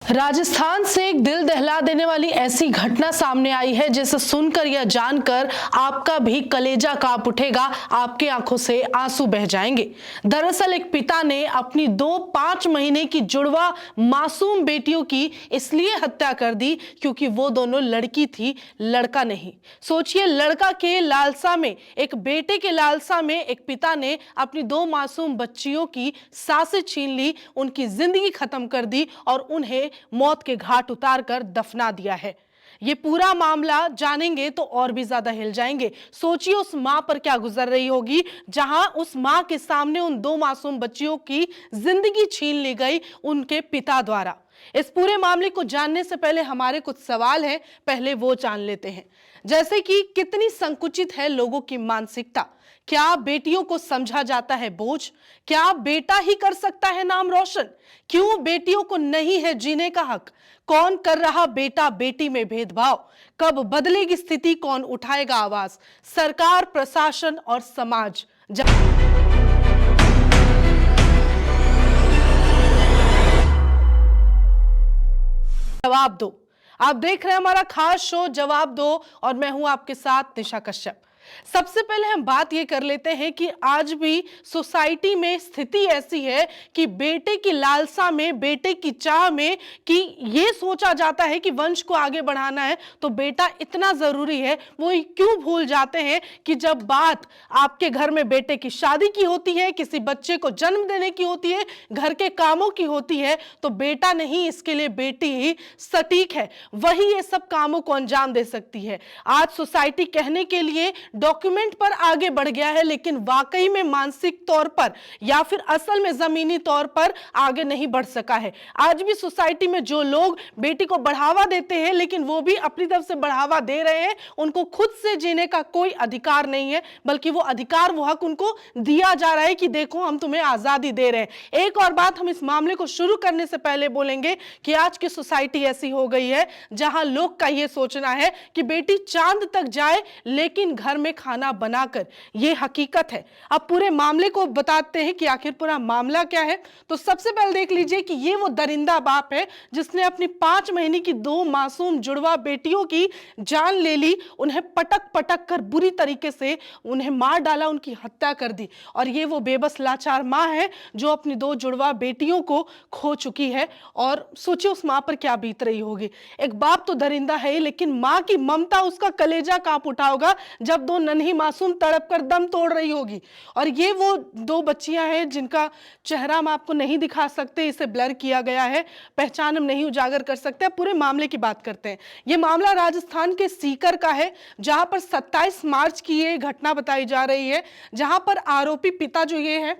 राजस्थान से एक दिल दहला देने वाली ऐसी घटना सामने आई है जिसे सुनकर या जानकर आपका भी कलेजा कांप उठेगा, आपकी आंखों से आंसू बह जाएंगे। दरअसल एक पिता ने अपनी 5 महीने की जुड़वा मासूम बेटियों की इसलिए हत्या कर दी क्योंकि वो दोनों लड़की थी, लड़का नहीं। सोचिए, लड़का के लालसा में, एक बेटे के लालसा में एक पिता ने अपनी 2 मासूम बच्चियों की सांसें छीन ली, उनकी जिंदगी खत्म कर दी और उन्हें मौत के घाट उतार कर दफना दिया है। ये पूरा मामला जानेंगे तो और भी ज्यादा हिल जाएंगे। सोचिए उस मां पर क्या गुजर रही होगी जहां उस मां के सामने उन 2 मासूम बच्चियों की जिंदगी छीन ली गई उनके पिता द्वारा। इस पूरे मामले को जानने से पहले हमारे कुछ सवाल हैं, पहले वो जान लेते हैं। जैसे कि कितनी संकुचित है लोगों की मानसिकता? क्या बेटियों को समझा जाता है बोझ? क्या बेटा ही कर सकता है नाम रोशन? क्यों बेटियों को नहीं है जीने का हक? कौन कर रहा बेटा बेटी में भेदभाव? कब बदलेगी स्थिति? कौन उठाएगा आवाज? सरकार, प्रशासन और समाज? जवाब दो। आप देख रहे हैं हमारा खास शो जवाब दो और मैं हूं आपके साथ निशा कश्यप। सबसे पहले हम बात ये कर लेते हैं कि आज भी सोसाइटी में स्थिति ऐसी है कि बेटे की लालसा में, बेटे की चाह में कि ये सोचा जाता है कि वंश को आगे बढ़ाना है तो बेटा इतना जरूरी है। वो क्यों भूल जाते हैं कि जब बात आपके घर में बेटे की शादी की होती है, किसी बच्चे को जन्म देने की होती है, घर के कामों की होती है, तो बेटा नहीं, इसके लिए बेटी ही सटीक है। वही ये सब कामों को अंजाम दे सकती है। आज सोसाइटी कहने के लिए डॉक्यूमेंट पर आगे बढ़ गया है, लेकिन वाकई में मानसिक तौर पर या फिर असल में जमीनी तौर पर आगे नहीं बढ़ सका है। आज भी सोसाइटी में जो लोग बेटी को बढ़ावा देते हैं, लेकिन वो भी अपनी तरफ से बढ़ावा दे रहे हैं, उनको खुद से जीने का कोई अधिकार नहीं है, बल्कि वो अधिकार, वो हक उनको दिया जा रहा है कि देखो हम तुम्हें आजादी दे रहे हैं। एक और बात हम इस मामले को शुरू करने से पहले बोलेंगे कि आज की सोसाइटी ऐसी हो गई है जहां लोग का यह सोचना है कि बेटी चांद तक जाए लेकिन घर में खाना बनाकर, यह हकीकत है। अब पूरे मामले को बताते हैं कि आखिर पूरा मामला क्या है। तो सबसे पहले देख लीजिए कि यह वो दरिंदा बाप है जिसने अपनी 5 महीने की 2 मासूम जुड़वा बेटियों की जान ले ली, उन्हें पटक पटक कर बुरी तरीके से उन्हें मार डाला, उनकी हत्या कर दी। और ये वो बेबस लाचार मां है जो अपनी 2 जुड़वा बेटियों को खो चुकी है। और सोचिए उस मां पर क्या बीत रही होगी। एक बाप तो दरिंदा है, लेकिन मां की ममता, उसका कलेजा कांप उठा होगा जब 2 नन्ही मासूम तड़प कर दम तोड़ रही होगी। और ये वो 2 बच्चियां हैं जिनका चेहरा हम आपको नहीं दिखा सकते, इसे ब्लर किया गया है, पहचान हम नहीं उजागर कर सकते। पूरे मामले की बात करते हैं। ये मामला राजस्थान के सीकर का है, जहां पर 27 मार्च की ये घटना बताई जा रही है, जहां पर आरोपी पिता जो ये है,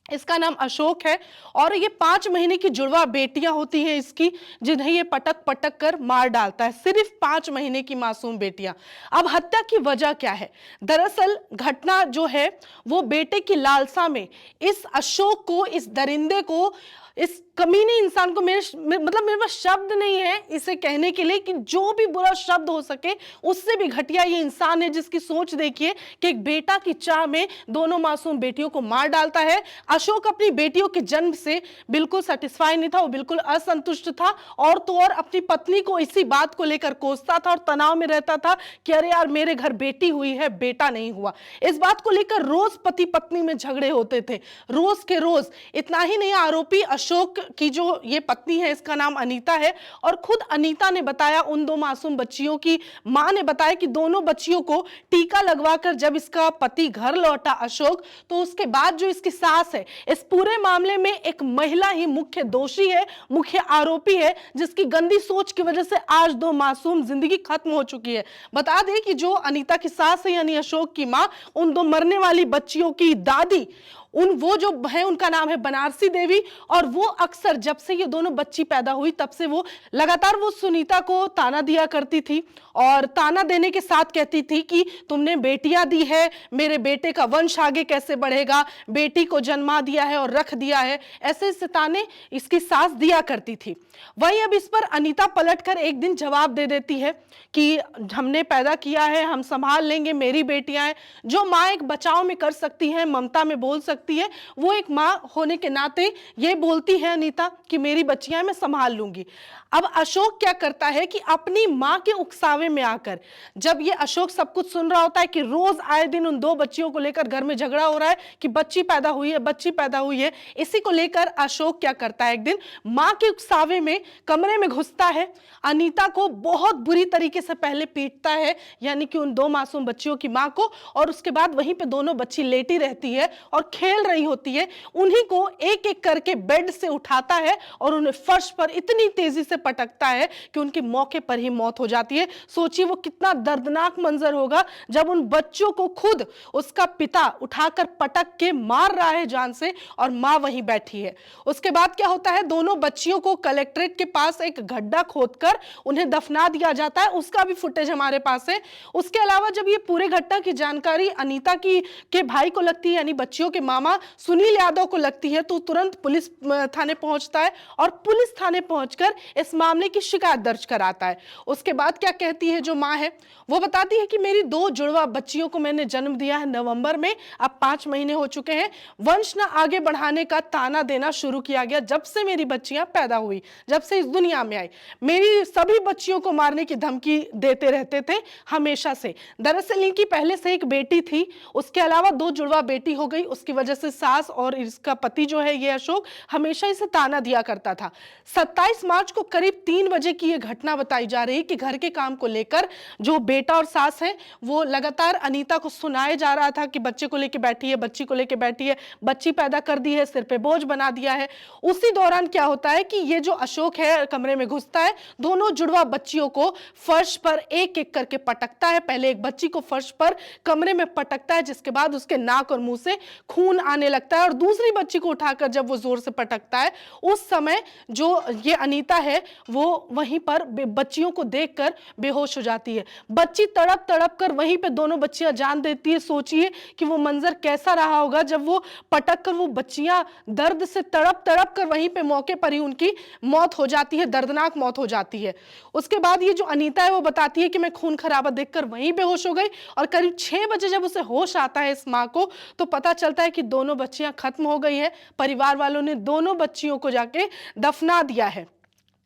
इसका नाम अशोक है, और ये 5 महीने की जुड़वा बेटियां होती हैं इसकी, जिन्हें ये पटक पटक कर मार डालता है। सिर्फ 5 महीने की मासूम बेटियां। अब हत्या की वजह क्या है? दरअसल घटना जो है वो बेटे की लालसा में इस अशोक को, इस दरिंदे को, इस कमीने इंसान को, मेरे पास शब्द नहीं है इसे कहने के लिए कि जो भी बुरा शब्द हो सके उससे भी घटिया ये इंसान है, जिसकी सोच देखिए कि एक बेटा की चाह में दोनों मासूम बेटियों को मार डालता है। अशोक अपनी बेटियों के जन्म से बिल्कुल सेटिस्फाई नहीं था, वो बिल्कुल असंतुष्ट था, और तो और अपनी पत्नी को इसी बात को लेकर कोसता था और तनाव में रहता था कि अरे यार मेरे घर बेटी हुई है, बेटा नहीं हुआ। इस बात को लेकर रोज पति पत्नी में झगड़े होते थे, रोज के रोज। इतना ही नहीं, आरोपी अशोक की जो ये पत्नी है, इसका नाम अनीता है, और खुद अनीता ने बताया, उन 2 मासूम बच्चियों की मां ने बताया कि दोनों बच्चियों को टीका लगवाकर जब इसका पति घर लौटा अशोक, तो उसके बाद जो इसकी सास है, इस पूरे मामले में एक महिला ही मुख्य दोषी है, मुख्य आरोपी है, जिसकी गंदी सोच की वजह से आज 2 मासूम जिंदगी खत्म हो चुकी है। बता दें कि जो अनीता की सास है यानी अशोक की मां, उन 2 मरने वाली बच्चियों की दादी, वो जो है उनका नाम है बनारसी देवी, और वो अक्सर जब से ये दोनों बच्ची पैदा हुई तब से वो लगातार वो सुनीता को ताना दिया करती थी, और ताना देने के साथ कहती थी कि तुमने बेटियां दी है, मेरे बेटे का वंश आगे कैसे बढ़ेगा, बेटी को जन्मा दिया है और रख दिया है, ऐसे ताने इसकी सास दिया करती थी। वहीं अब इस पर अनीता पलटकर एक दिन जवाब दे देती है कि हमने पैदा किया है, हम संभाल लेंगे, मेरी बेटियां हैं। जो माँ एक बचाव में कर सकती है, ममता में बोल सकती सकती है, वो एक माँ होने के नाते ये बोलती है अनीता कि मेरी बच्चियां मैं संभाल लूंगी। अब अशोक क्या करता है कि अपनी माँ के उकसावे में आकर, जब ये अशोक सब कुछ सुन रहा होता है कि रोज आए दिन उन दो बच्चियों को लेकर घर में झगड़ा हो रहा है कि बच्ची पैदा हुई है, बच्ची पैदा हुई है, इसी को लेकर अशोक क्या करता है, एक दिन माँ के उकसावे में कमरे में घुसता है, अनीता को बहुत बुरी तरीके से पहले पीटता है, यानी कि उन दो मासूम बच्चियों की माँ को, और उसके बाद वहीं पे दोनों बच्ची लेटी रहती है और खेल रही होती है, उन्हीं को एक एक करके बेड से उठाता है और उन्हें फर्श पर इतनी तेजी से पटकता है कि उनकी मौके पर ही मौत हो जाती है। सोचिए वो कितना दर्दनाक मंजर होगा जब उन बच्चों को खुद उसका पिता उठाकर पटक के मार रहा है जान से, और मां वहीं बैठी है। उसके बाद क्या होता है, दोनों बच्चियों को कलेक्ट्रेट के पास एक गड्ढा खोदकर उन्हें दफना दिया जाता है, उसका भी फुटेज हमारे पास है। उसके अलावा जब ये पूरे घटना की जानकारी अनीता की के भाई को लगती है, यानी बच्चियों के मामा सुनील यादव को लगती है, तो तुरंत पुलिस थाने पहुंचता है और पुलिस थाने पहुंचकर इस मामले की शिकायत दर्ज कराता है। उसके बाद क्या कहती है जो मां है, वो बताती है कि मेरी दो जुड़वा बच्चियों को मैंने जन्म दिया है नवंबर में, अब 5 महीने हो चुके हैं। वंश न आगे बढ़ाने का ताना देना शुरू किया गया जब से मेरी बच्चियां पैदा हुई, जब से इस दुनिया में आई। मेरी सभी बच्चियों को मारने की धमकी देते रहते थे हमेशा से। दरअसल इनकी पहले से एक बेटी थी, उसके अलावा 2 जुड़वा बेटी हो गई। उसकी वजह से सास और इसका पति जो है ये अशोक हमेशा इसे ताना दिया करता था। 27 मार्च को करीब 3 बजे की यह घटना बताई जा रही कि घर के काम को लेकर जो बेटा और सास है वो लगातार अनीता को सुनाए जा रहा था कि बच्चे को लेके बैठी है, बच्ची को लेके बैठी है, बच्ची पैदा कर दी है, सिर पे बोझ बना दिया है। उसी दौरान क्या होता है कि ये जो अशोक है कमरे में घुसता है, दोनों जुड़वा बच्चियों को फर्श पर एक एक करके पटकता है। पहले एक बच्ची को फर्श पर कमरे में पटकता है, जिसके बाद उसके नाक और मुंह से खून आने लगता है, और दूसरी बच्ची को उठाकर जब वो जोर से पटकता है, उस समय जो ये अनीता है वो वहीं पर बच्चियों को देखकर बेहोश हो जाती है। बच्ची तड़प तड़प कर वहीं पे दोनों बच्चियां जान देती है। सोचिए कि वो मंजर कैसा रहा होगा जब वो पटक कर वो बच्चियां दर्द से तड़प तड़प कर वहीं पे मौके पर ही उनकी मौत हो जाती है, दर्दनाक मौत हो जाती है। उसके बाद ये जो अनीता है वो बताती है कि मैं खून खराबा देखकर वहीं बेहोश हो गई, और करीब 6 बजे जब उसे होश आता है इस माँ को, तो पता चलता है कि दोनों बच्चियां खत्म हो गई है। परिवार वालों ने दोनों बच्चियों को जाके दफना दिया है।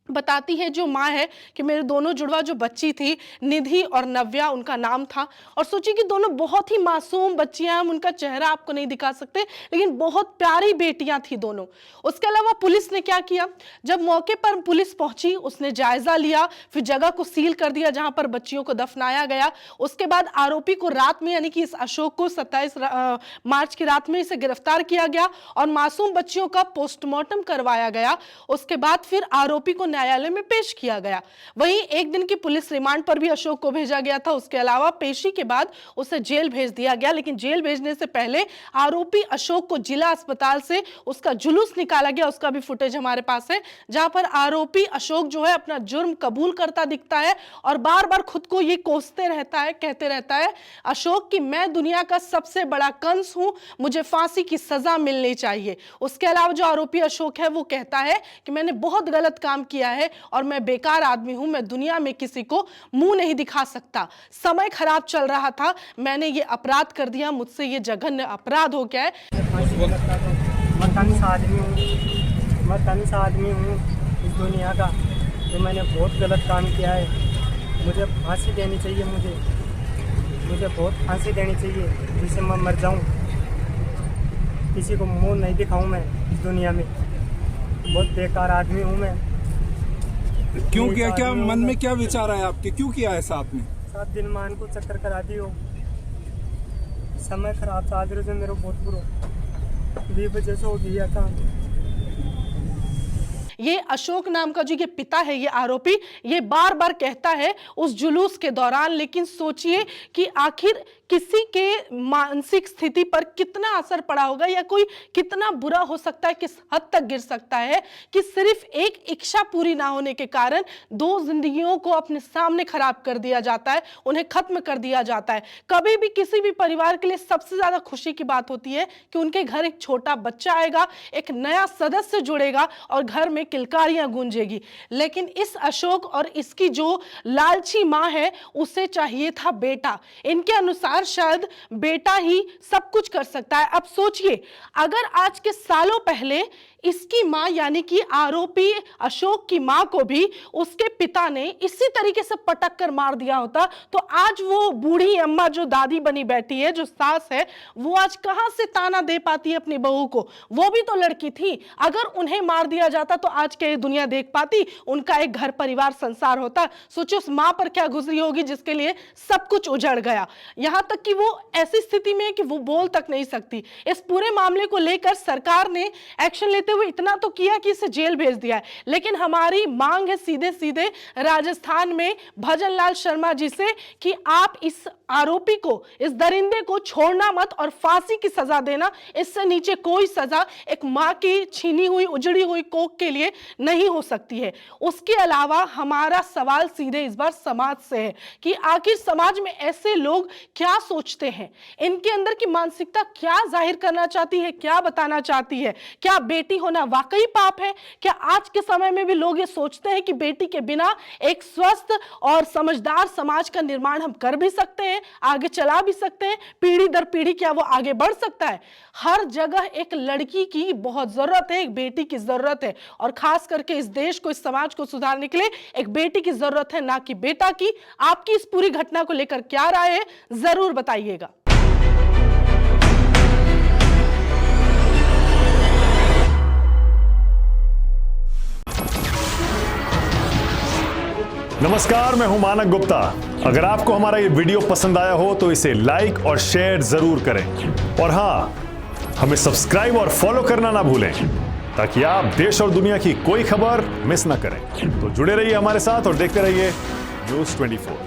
बताती है जो माँ है कि मेरे दोनों जुड़वा जो बच्ची थी, निधि और नव्या उनका नाम था, और सोचिए कि दोनों बहुत ही मासूम बच्चियां, हम उनका चेहरा आपको नहीं दिखा सकते, लेकिन बहुत प्यारी बेटियां थी दोनों। उसके अलावा पुलिस ने क्या किया, जब मौके पर पुलिस पहुंची उसने जायजा लिया, फिर जगह को सील कर दिया जहां पर बच्चियों को दफनाया गया। उसके बाद आरोपी को रात में, यानी कि इस अशोक को 27 मार्च की रात में इसे गिरफ्तार किया गया और मासूम बच्चियों का पोस्टमार्टम करवाया गया। उसके बाद फिर आरोपी को न्यायालय में पेश किया गया। वहीं एक दिन की पुलिस रिमांड पर भी अशोक को भेजा गया था। उसके अलावा पेशी के बाद उसे जेल भेज दिया गया, लेकिन जेल भेजने से पहले आरोपी अशोक को जिला अस्पताल से उसका जुलूस निकाला गया। उसका भी फुटेज हमारे पास है, जहां पर आरोपी अशोक जो है अपना जुर्म कबूल करता दिखता है और बार बार खुद को ये कोसते रहता है, कहते रहता है अशोक कि मैं दुनिया का सबसे बड़ा कंस हूं, मुझे फांसी की सजा मिलनी चाहिए। उसके अलावा जो आरोपी अशोक है वो कहता है कि मैंने बहुत गलत काम किया है और मैं बेकार आदमी हूं, मैं दुनिया में किसी को मुंह नहीं दिखा सकता। समय खराब चल रहा था, मैंने ये अपराध कर दिया, मुझसे ये जघन्य अपराध हो गया है। मैं तंस आदमी हूँ इस दुनिया का, तो मैंने बहुत गलत काम किया है। मुझे फांसी देनी चाहिए, मुझे बहुत फांसी देनी चाहिए, जिससे मैं मर जाऊँ, किसी को मुंह नहीं दिखाऊँ मैं इस दुनिया में। बहुत बेकार आदमी हूँ मैं। क्यों किया, क्या मन में क्या विचार आया आपके, क्यों किया ऐसा आपने? 7 दिन मान को चक्कर करा दी हो, समय खराब था, आज से मेरा बहुत बुरा 20 बजे से हो गया था। ये अशोक नाम का जो ये पिता है, ये आरोपी, ये बार बार कहता है उस जुलूस के दौरान, लेकिन सोचिए कि आखिर किसी के मानसिक स्थिति पर कितना असर पड़ा होगा, या कोई कितना बुरा हो सकता है, किस हद तक गिर सकता है कि सिर्फ एक इच्छा पूरी ना होने के कारण 2 जिंदगियों को अपने सामने खराब कर दिया जाता है, उन्हें खत्म कर दिया जाता है। कभी भी किसी भी परिवार के लिए सबसे ज्यादा खुशी की बात होती है कि उनके घर एक छोटा बच्चा आएगा, एक नया सदस्य जुड़ेगा और घर में किलकारियां गूंजेगी। लेकिन इस अशोक और इसकी जो लालची मां है, उसे चाहिए था बेटा। इनके अनुसार अनुसार शायद बेटा ही सब कुछ कर सकता है। अब सोचिए, अगर आज के सालों पहले इसकी मां यानी कि आरोपी अशोक की मां को भी उसके पिता ने इसी तरीके से पटक कर मार दिया होता, तो आज वो बूढ़ी अम्मा जो दादी बनी बैठी है, जो सास है, वो आज कहां से ताना दे पाती है अपनी बहू को? वो भी तो लड़की थी। अगर उन्हें मार दिया जाता तो आज के दुनिया देख पाती? उनका एक घर परिवार संसार होता। सोचो उस मां पर क्या गुजरी होगी जिसके लिए सब कुछ उजड़ गया। यहां तक कि वो ऐसी स्थिति में है कि वो बोल तक नहीं सकती। इस पूरे मामले को लेकर सरकार ने एक्शन लेते हुए इतना तो किया कि इसे जेल भेज दिया है, लेकिन हमारी मांग है सीधे सीधे राजस्थान में भजन लाल शर्मा जी से कि आप इस आरोपी को, इस दरिंदे को छोड़ना मत और फांसी की सजा देना। इससे नीचे कोई सजा एक मां की छीनी हुई उजड़ी हुई कोख के लिए नहीं हो सकती है। उसके अलावा हमारा सवाल सीधे इस बार समाज से है कि आखिर समाज में ऐसे लोग क्या सोचते हैं, इनके अंदर की मानसिकता क्या जाहिर करना चाहती है, क्या बताना चाहती है? क्या बेटी होना वाकई पाप है? क्या आज के समय में भी लोग ये सोचते हैं कि बेटी के बिना एक स्वस्थ और समझदार समाज का निर्माण हम कर भी सकते हैं, आगे चला भी सकते हैं, पीढ़ी दर पीढ़ी क्या वो आगे बढ़ सकता है? हर जगह एक लड़की की बहुत जरूरत है, एक बेटी की जरूरत है, और खास करके इस देश को, इस समाज को सुधारने के लिए एक बेटी की जरूरत है, ना कि बेटा की। आपकी इस पूरी घटना को लेकर क्या राय है, जरूर बताइएगा। नमस्कार, मैं हूं मानक गुप्ता। अगर आपको हमारा ये वीडियो पसंद आया हो तो इसे लाइक और शेयर जरूर करें, और हां, हमें सब्सक्राइब और फॉलो करना ना भूलें ताकि आप देश और दुनिया की कोई खबर मिस ना करें। तो जुड़े रहिए हमारे साथ और देखते रहिए News 24।